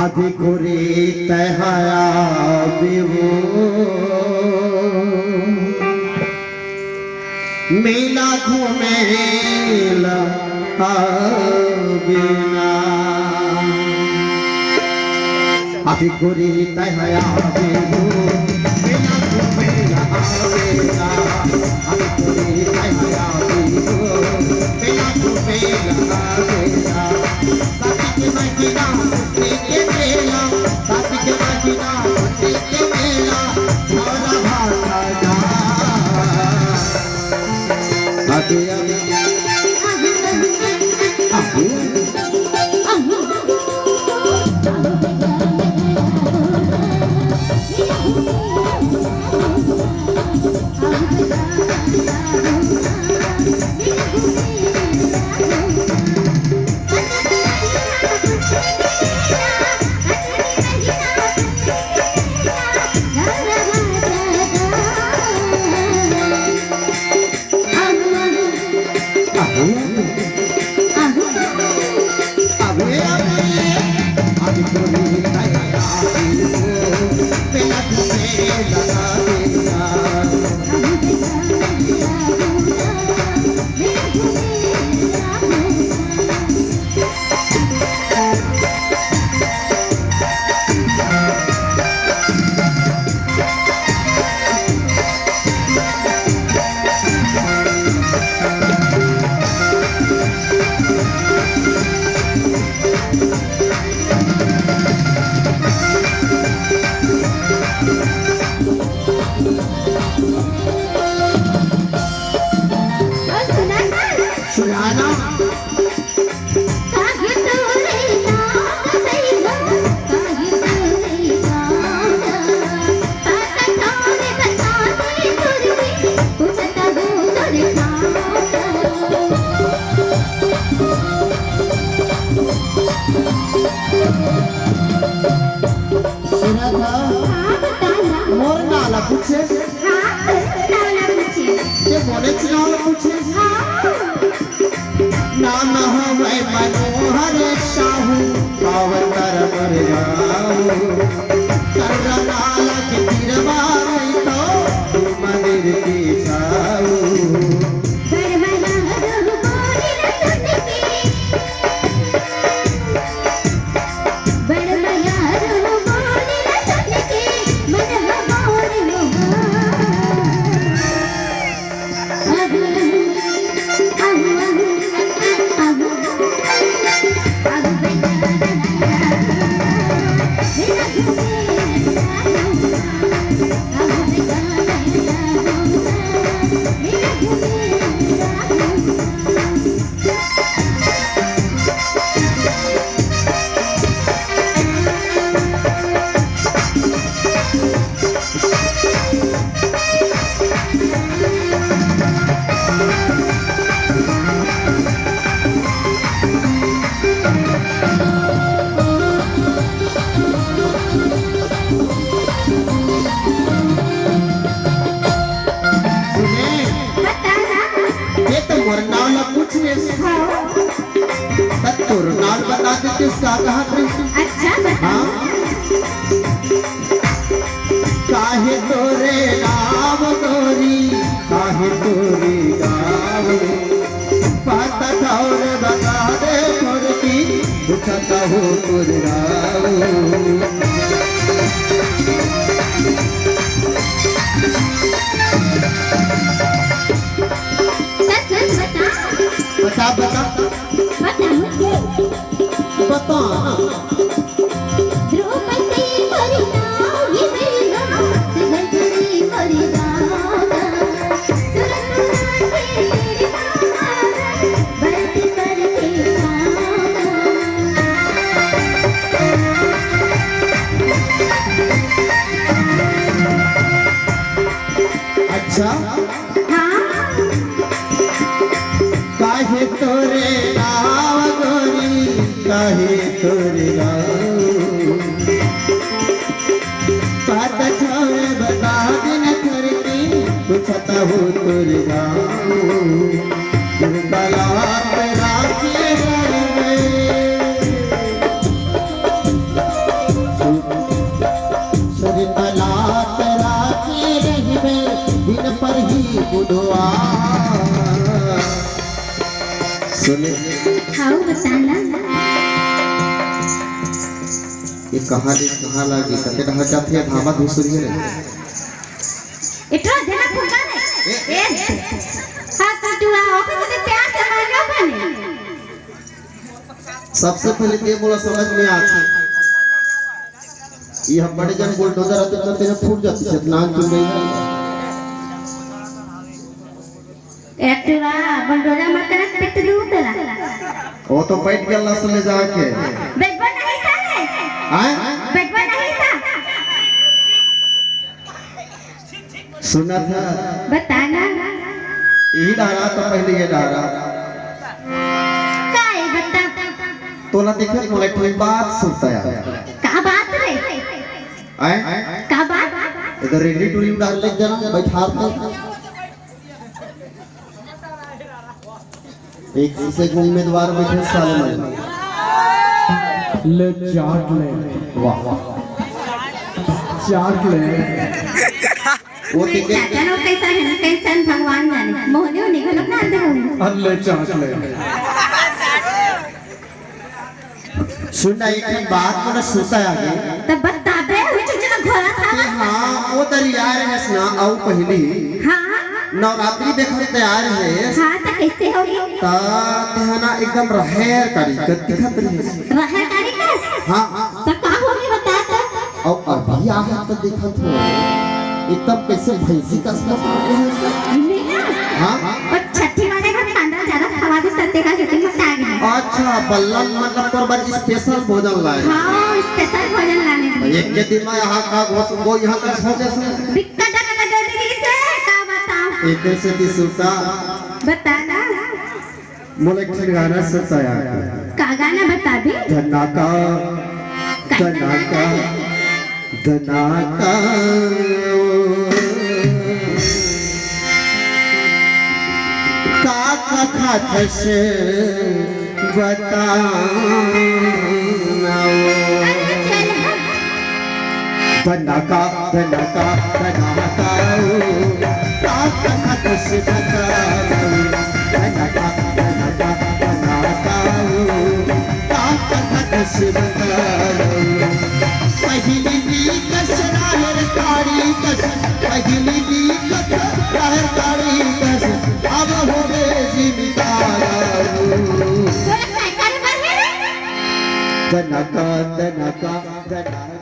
आधी कुरी तहाया बिवो मेला घूमेला बिना आधी कुरी तहाया बिवो मेला घूमेला बिना आधी कुरी तहाया बिवो मेला घूमेला बिना साथी के महीना के मेला साथी के महीना के मेला छोरा भाषा जा आगे पूछे नाम हमें मनोहर साहू पावतर नाल के तिरवाई तो मंदिर की साहू नाल बता दे किसका कहा अच्छा हाँ काहे तोरे नाम गोरी काहे तोरे गाँव पता और बता दे छोड़ती उठता हो तुर बता बता बता अच्छा काहे तोरे नाव गोरी काहे तोरे पता छोड़े बता दिन करती पूछता हो तोरे बलात राखी ही बुढ़वा सुने हाँ बताना ये कहाँ लागी कते कहाँ जाती है धामा दूसरी है इतना देना फुका नहीं हाँ तो तू ऑफिस में प्यार से मांगा बने सबसे पहले ये बोला समझ में आता ये हम बड़े जन बुलडोजर आते करते हैं फूट जाती है नान चुन गई है एक्टिवा बुलडोजर मत कर पिट दूं तेरा वो तो बैठ गया लस ले जाके बेटवा नहीं था रे आए बेटवा नहीं था सुना था बताना यही डारा तो पहले ये डारा काय बता तोला देखत मोला कोई बात सुनता है का बात रे आए का बात इधर रेडी टू डाल ले जरा बैठा दे एक से उम्मीदवार बैठे साले में ले चाट ले वाह वाह चाट ले वो टिकट चाचा लोग कैसा है कैसा भगवान जाने मोहने निकल अपना अंदर होंगे अल्ले चाट ले सुनना एक बात मैंने सोचा आगे तब बता बे हुई चुचना घोड़ा था कि हाँ वो दरिया है ना आओ पहली हाँ नवरात्रि देखने तैयार है हाँ तो कैसे होगी ता तेहना एकदम रहेर तरीकत दिखत रही वह तारीख हाँ तो का होगी बता तो और अभी आ तो दिखत हो एकदम कैसे भैंसी का स्मेल आ रहा है नहीं हाँ और छठी वाले का खाना ज्यादा खवा दे सत्ते का शूटिंग में आ गया अच्छा बल्लन मतलब पर बड़ी स्पेशल भोजन लाए हाँ स्पेशल भोजन लाने के एक के दिन में यहाँ का वो यहाँ का सोचे से बिक्का डका दे दी से का बताओ एक से दिसुता बताना मोले एक गाना सुनता है का गाना बता दी धनाका धनाका धनाका का कथा से बताओ धनाका धनाका धनाका का कथा से बताओ धनाका धनाका धनाका का कथा से बताओ पहली दी कसरा है कारी कस पहली दी कसरा है कारी कस अब हो गए जिम्मेदार बोला काय कर रहे धनका धनका धनका